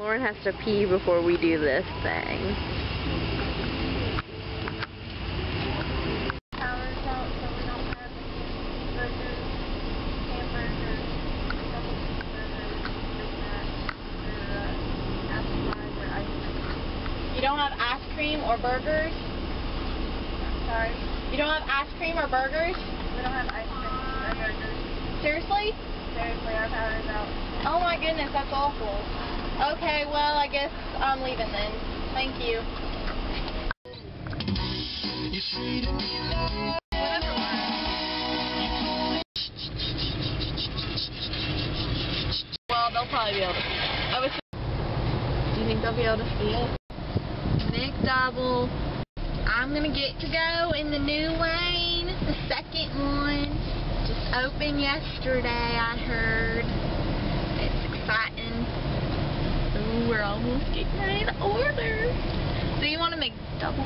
Lauren has to pee before we do this thing. Power's out, so we don't have burgers, hamburgers, double cheeseburgers, Big Mac, or apple pie, or ice cream. You don't have ice cream or burgers? Sorry? You don't have ice cream or burgers? We don't have ice cream or burgers. Seriously? Seriously, our power's out. Oh my goodness, that's awful. Okay, well, I guess I'm leaving then. Thank you. Well, they'll probably be able to. Do you think they'll be able to see it? McDouble. I'm gonna get to go in the new lane, the second one. Just opened yesterday, I heard. It's exciting. Ooh, we're almost getting ready to order. So you want to make double?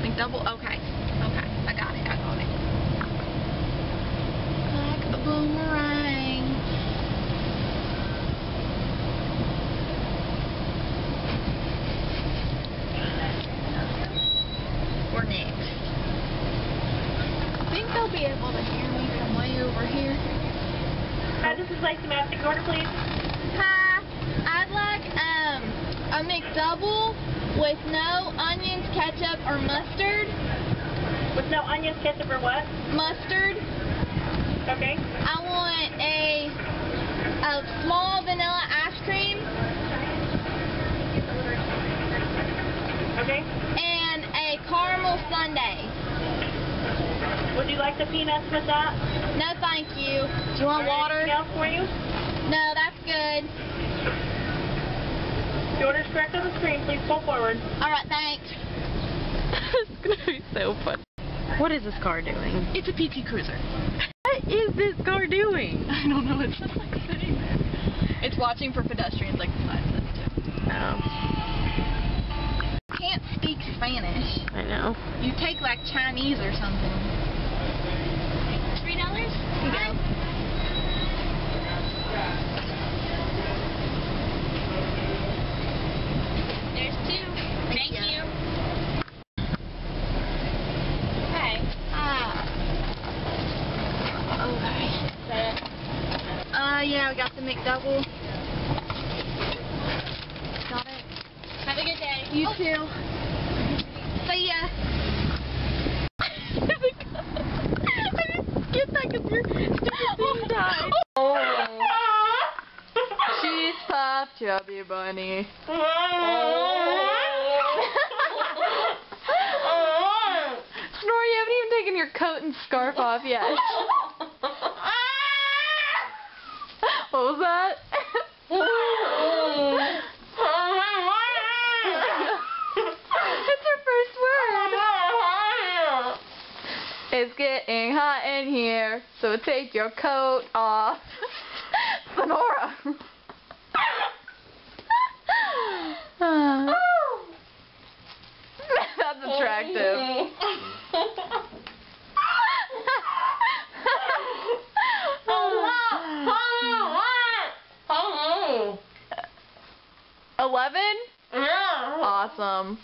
McDouble? Okay. Okay. I got it. Like a boomerang. We're next. I think they'll be able to hear me from way over here. This is Lacey. May I take your order, please? Hi, I'd like a McDouble with no onions, ketchup, or mustard. With no onions, ketchup, or what? Mustard. Okay. I want a small vanilla ice cream Okay. and a caramel sundae. Would you like the peanuts with that? No, thank you. Do you want water? Anything else for you? No, that's good. The order's correct on the screen. Please pull forward. All right, thanks. It's gonna be so fun. What is this car doing? It's a PT Cruiser. What is this car doing? I don't know. It's just like sitting there. It's watching for pedestrians like besides us too. Oh, Can't speak Spanish. I know. You take like Chinese or something. $3? Here you go. There's two. Thank you. Okay. Okay. Yeah, we got the McDouble. Got it. Have a good day. You too. See ya. I didn't get that because your stupid thing died. Oh. She's puff, chubby bunny. Snorri, you haven't even taken your coat and scarf off yet. What was that? It's her first word. It's getting hot in here, so take your coat off. Sonora. That's attractive. 11? Yeah. Awesome.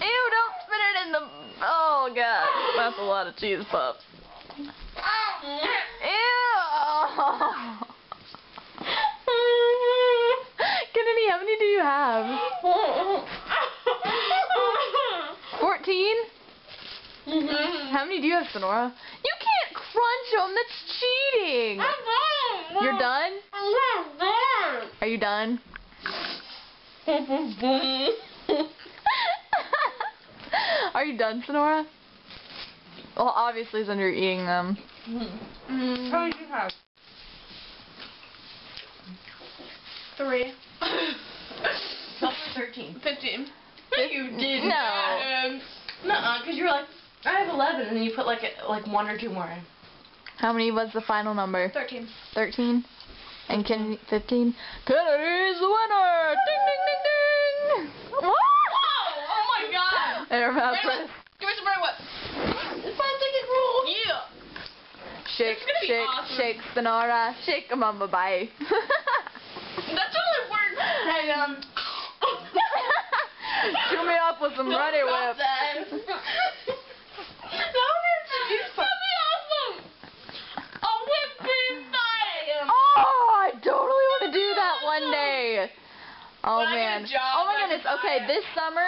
Ew, don't spit it in the... Oh, God. That's a lot of cheese puffs. Ew. Kennedy, how many do you have? 14? How many do you have, Sonora? You can't crunch them. That's cheating. You're done? Are you done? Are you done, Sonora? Well, obviously, since you're eating them. How many do you have? 3. 13. 15. You didn't. No. Nuh-uh, because you were like, I have 11, and then you put like 1 or 2 more in. How many was the final number? 13. 13? And Kennedy, 15? Kennedy's the winner! Ding, ding, ding, ding! Oh my God! And her mouth Ready, press. give me some Ready Whip. It's my second rule. Yeah. Shake, It's gonna be shake, awesome. shake, Sonora. Shake 'em on my bye. That totally worked. Hey, Chew me up with some Ready Whip. That would be awesome. A whipped cream pie. Oh, I totally want to do that one day. Oh When I get a man. job, Oh my I goodness. can Okay, buy it. this summer,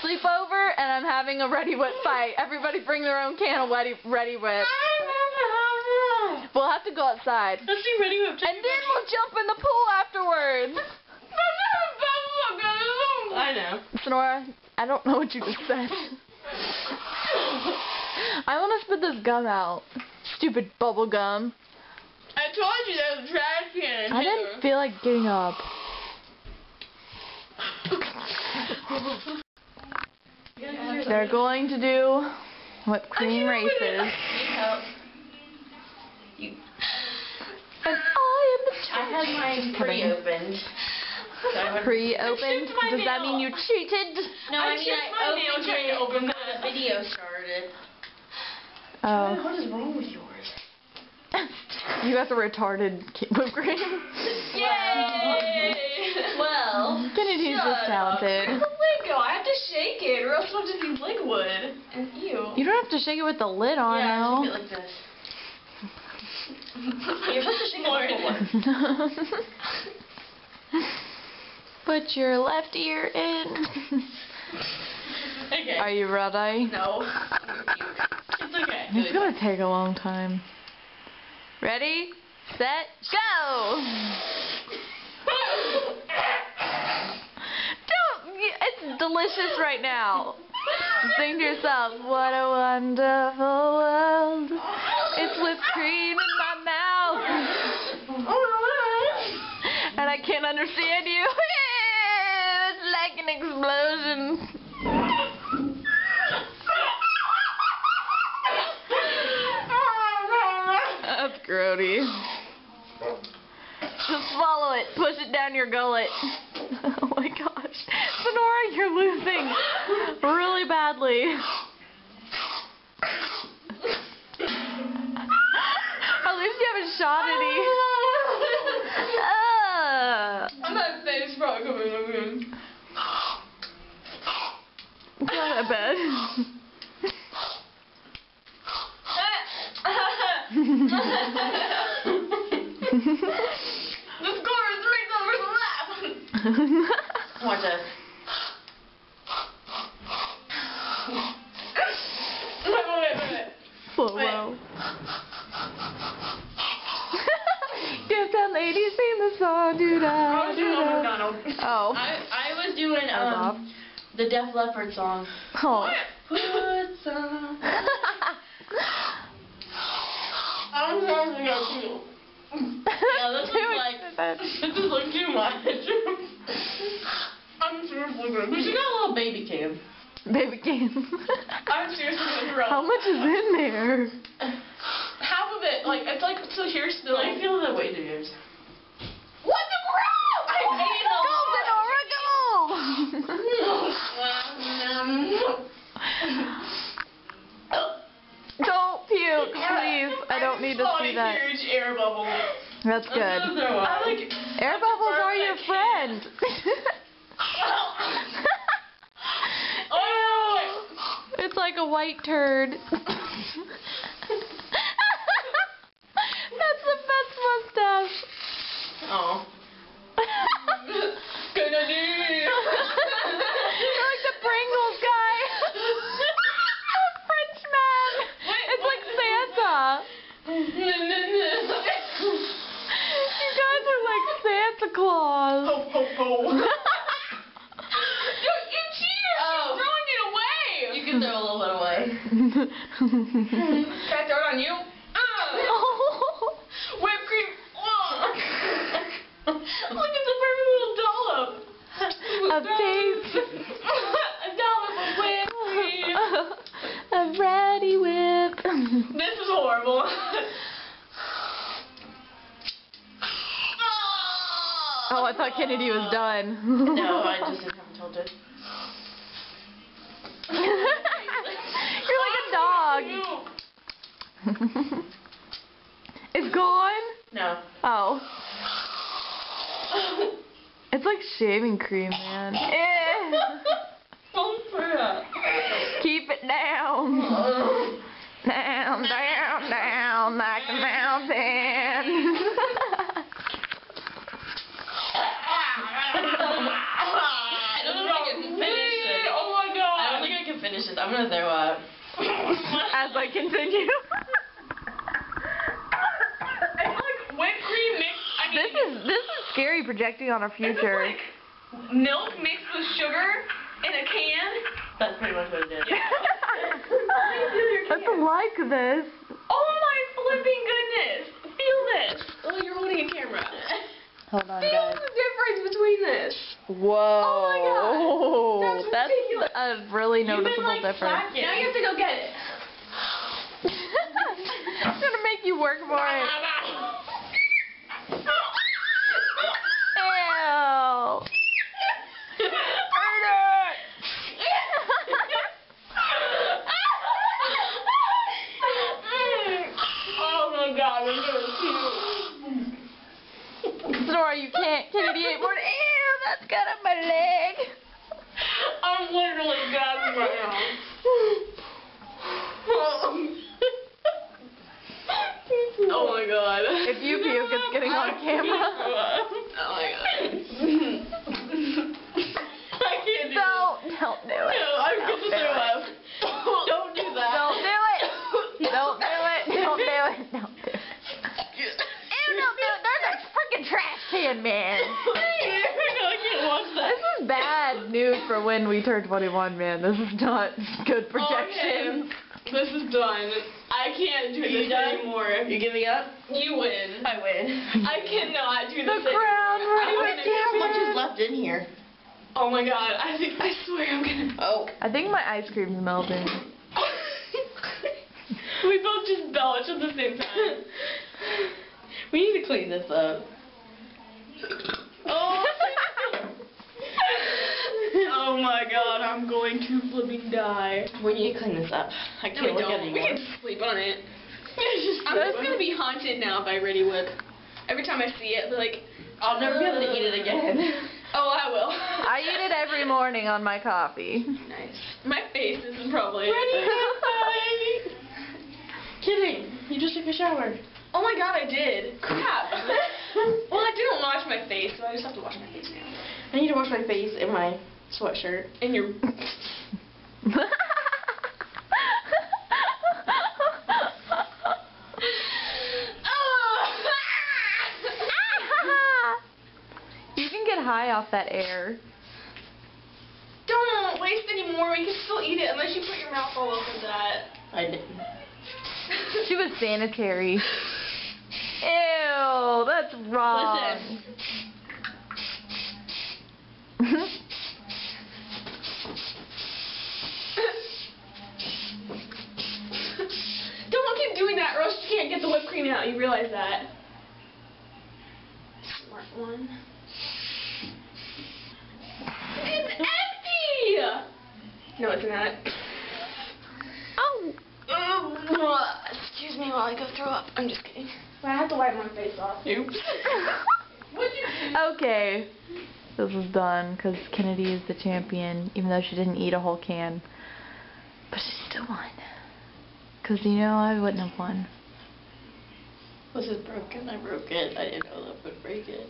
sleepover, and I'm having a Ready Whip fight. Everybody bring their own can of Ready Whip. We'll have to go outside. Let's do Ready Whip. And then we'll jump in the pool afterwards. I know. Sonora, I don't know what you just said. I want to spit this gum out. Stupid bubble gum. I told you there was a trash can in I here. didn't feel like getting up. They're going to do whipped cream races. And I am the I had mine Kidding. pre-opened. So I wouldn't- Pre-opened? chipped my Does that nail. mean you cheated? No, I mean chipped my nail opened trying to it open when that. the video started. Oh. What is wrong with yours? You got the retarded whipped cream. Yay! Well, Kennedy's Shut just up. talented. It's a Lego. I have to shake it, or else it'll just be liquid. And ew. You don't have to shake it with the lid on yeah, now. shake it like this. You're supposed to shake it with the Put your left ear in. Okay. Are you ready? No. It's okay. It's gonna take a long time. Ready, set, go! It's delicious right now. Sing to yourself, what a wonderful world. It's whipped cream in my mouth. And I can't understand you. It's like an explosion. That's grody. Just swallow it. Push it down your gullet. Oh my gosh. Sonora, you're losing really badly. At least you haven't shot any. My face probably coming again. It's not that bad. The score is 3-laugh. Watch this. Wait. Slow-mo. Dance down, ladies, sing the song. I was doing Do-da, McDonald. Oh. I was doing off. the Def Leppard song. Oh. Put some. I'm trying to go too. Yeah, this is like This is like too much. I'm seriously good. we should get a little baby cam. Baby game. I'm seriously gonna throw. How much is in there? Half of it, like, it's like, so here's still. I feel that way, dude. What the crap? I ate a Don't puke, please. I don't need to see that. Huge air bubble. That's good. I like. Air bubbles are your friend. Oh, It's like a white turd. That's the best mustache. oh. Gonna do. You're like the Pringles guy. A French man. It's like Santa. You guys are like Santa Claus. Ho ho ho. You cheater! Oh. She's throwing it away. You can throw a little bit away. Can I throw it on you? Oh. Whipped cream. Look at the perfect little dollop. A taste. A dollop of whipped cream. A Ready Whip. This is horrible. Oh, I thought Kennedy was done. No, I just didn't have it tilted. It's gone? No. Oh. It's like shaving cream, man. Don't say that. Keep it down. Down, down, down, like a mountain. I don't think I can finish it. Oh my god. I don't think I can finish it. I'm gonna throw up. As I continue. It's like whipped cream mixed. I mean, This is scary projecting on our future. It's like milk mixed with sugar in a can. That's pretty much what it is. Let's like this. Oh my flipping goodness! Feel this. Oh, you're holding a camera. Hold on, Feel guys. the difference between this. Whoa. Oh my god. That's ridiculous. a really noticeable difference. Now you have to go get it. I'm gonna make you work for it. Ew. Oh my god, I'm gonna puke. Sorry, you can't. Kennedy ate more. Ew, that's got up my leg. I'm literally gagging right now. Oh my god. If you puke, it's getting on camera. Oh my god. I can't do Don't do it. No, I'm gonna throw up. Don't do that. Don't do it. Don't do it. Don't do it. Don't do it. Ew, don't do it. There's a freaking trash can, man. I can't watch that. This is bad news for when we turn 21, man. This is not good projection. Okay. This is done. I can't do this anymore. You giving up? You win. I win. I cannot do The this crown anymore. royal How much is champion. left in here? Oh my god, I swear I'm gonna. Oh. I think my ice cream's melting. We both just belched at the same time. We need to clean this up. Oh. Oh my god, I'm going to flipping die. We need to clean this up. I No, can't we look don't. We anymore. can sleep on it. I'm just gonna be haunted now by Ready Whip. Every time I see it, I'll be like, I'll never be able to eat it again. oh, I will. I eat it every morning on my coffee. Nice. My face isn't probably. Kidding. You just took a shower. Oh my god, I did. Crap. Well, I didn't wash my face, so I just have to wash my face now. I need to wash my face in my sweatshirt. And your. You can get high off that air. Don't waste any more. You can still eat it unless you put your mouth all over that. I didn't. She was sanitary. Ew, that's wrong. Don't keep doing that, or else you can't get the whipped cream out. You realize that? Smart one. It's empty! No, it's not. Oh. Excuse me while I go throw up. I'm just kidding. I have to wipe my face off. Oops. What'd you do? Okay. This is done because Kennedy is the champion, even though she didn't eat a whole can. But she still won. Because, you know, I wouldn't have won. This is broken. I broke it. I didn't know that would break it.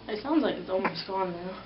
It sounds like it's almost gone now.